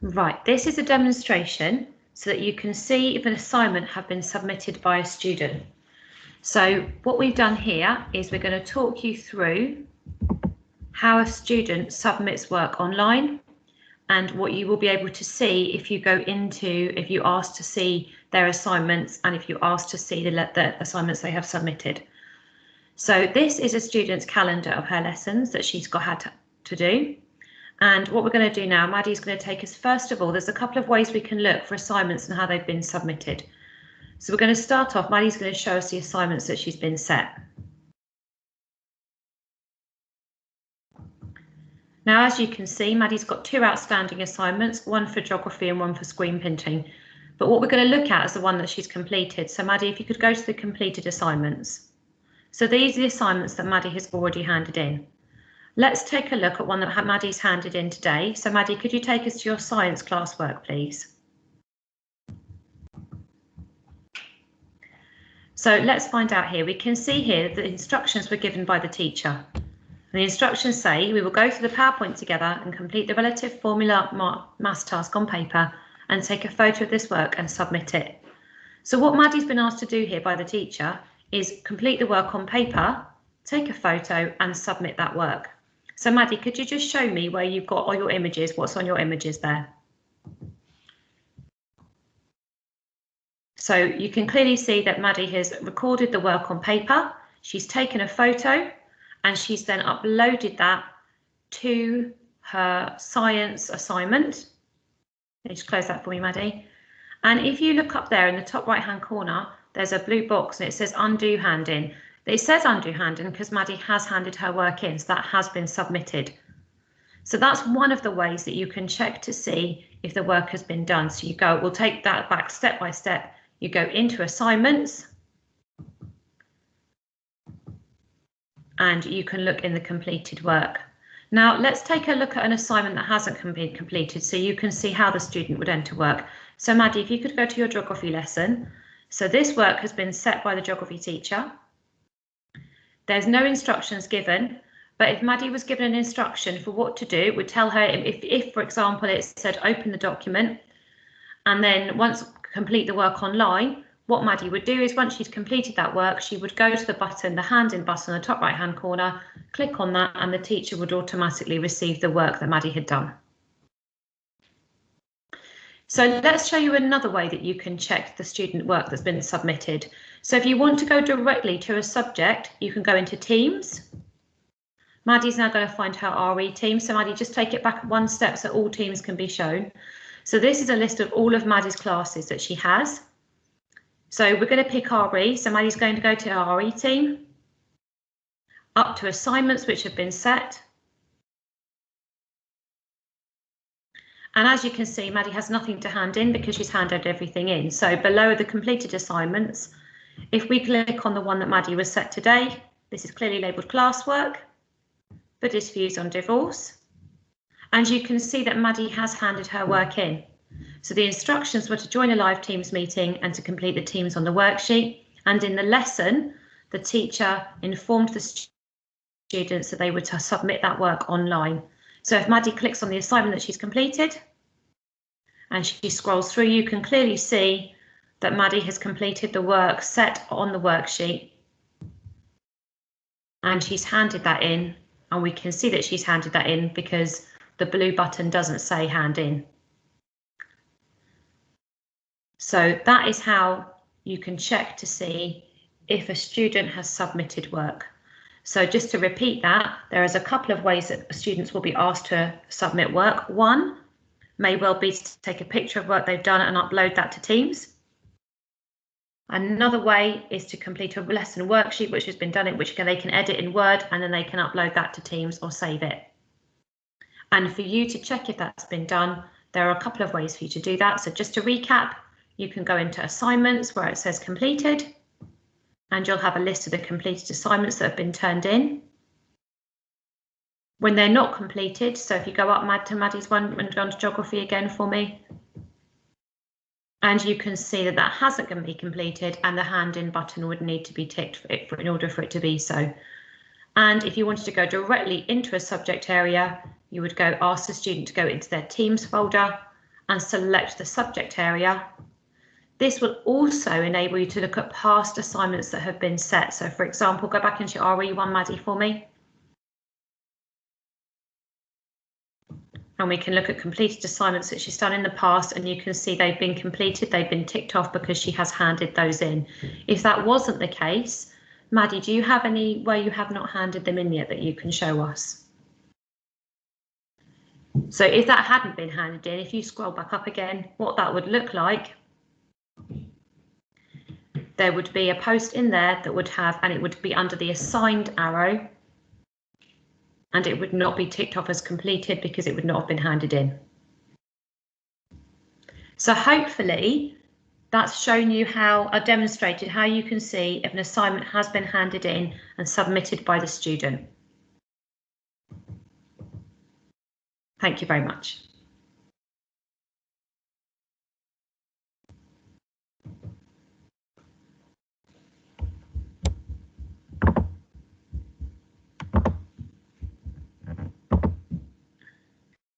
Right, this is a demonstration so that you can see if an assignment have been submitted by a student. So what we've done here is we're going to talk you through how a student submits work online and what you will be able to see if you if you ask to see their assignments and if you ask to see the assignments they have submitted. So this is a student's calendar of her lessons that she's had to do. And what we're going to do now, Maddie's going to take us, first of all, there's a couple of ways we can look for assignments and how they've been submitted. So we're going to start off, Maddie's going to show us the assignments that she's been set. Now, as you can see, Maddie's got 2 outstanding assignments, one for geography and one for screen printing. But what we're going to look at is the one that she's completed. So Maddie, if you could go to the completed assignments. So these are the assignments that Maddie has already handed in. Let's take a look at one that Maddie's handed in today. So Maddie, could you take us to your science classwork, please? So let's find out here. We can see here that the instructions were given by the teacher. And the instructions say we will go through the PowerPoint together and complete the relative formula maths task on paper and take a photo of this work and submit it. So what Maddie's been asked to do here by the teacher is complete the work on paper, take a photo and submit that work. So Maddie, could you just show me where you've got all your images, what's on your images there? So you can clearly see that Maddie has recorded the work on paper, she's taken a photo and she's then uploaded that to her science assignment. Just close that for me, Maddie. And if you look up there in the top right hand corner, there's a blue box and it says undo hand in. It says undo hand in because Maddie has handed her work in, so that has been submitted. So that's one of the ways that you can check to see if the work has been done. So we'll take that back step by step. You go into assignments and you can look in the completed work. Now let's take a look at an assignment that hasn't been completed so you can see how the student would enter work. So Maddie, if you could go to your geography lesson. So this work has been set by the geography teacher. There's no instructions given, but if Maddie was given an instruction for what to do, it would tell her if for example, it said open the document and then once complete the work online, what Maddie would do is once she'd completed that work, she would go to the button, the hand in button on the top right hand corner, click on that and the teacher would automatically receive the work that Maddie had done. So let's show you another way that you can check the student work that's been submitted. So if you want to go directly to a subject, you can go into Teams. Maddie's now going to find her RE team. So Maddie, just take it back 1 step so all teams can be shown. So this is a list of all of Maddie's classes that she has. So we're going to pick RE. So Maddie's going to go to her RE team, up to assignments which have been set. And as you can see, Maddie has nothing to hand in because she's handed everything in. So below the completed assignments, if we click on the one that Maddie was set today, this is clearly labelled classwork, Buddhist views on divorce. And you can see that Maddie has handed her work in. So the instructions were to join a live Teams meeting and to complete the Teams on the worksheet. And in the lesson, the teacher informed the students that they were to submit that work online. So if Maddie clicks on the assignment that she's completed and she scrolls through, you can clearly see that Maddie has completed the work set on the worksheet. And she's handed that in, and we can see that she's handed that in because the blue button doesn't say hand in. So that is how you can check to see if a student has submitted work. So just to repeat that, there is a couple of ways that students will be asked to submit work. One may well be to take a picture of work they've done and upload that to Teams. Another way is to complete a lesson worksheet which has been done, which they can edit in Word and then they can upload that to Teams or save it. And for you to check if that's been done, there are a couple of ways for you to do that. So just to recap, you can go into assignments where it says completed, and you'll have a list of the completed assignments that have been turned in. When they're not completed, so if you go up to Maddie's one and go on to geography again for me, and you can see that that hasn't going to be completed and the hand in button would need to be ticked in order for it to be so. And if you wanted to go directly into a subject area, you would go ask the student to go into their Teams folder and select the subject area, this will also enable you to look at past assignments that have been set. So for example, go back into your RE1, Maddie, for me. And we can look at completed assignments that she's done in the past, and you can see they've been completed, they've been ticked off because she has handed those in. If that wasn't the case, Maddie, do you have any where you have not handed them in yet that you can show us? So if that hadn't been handed in, if you scroll back up again, what that would look like, there would be a post in there that would have, and it would be under the assigned arrow, and it would not be ticked off as completed because it would not have been handed in. So hopefully that's shown you how, I demonstrated how you can see if an assignment has been handed in and submitted by the student. Thank you very much.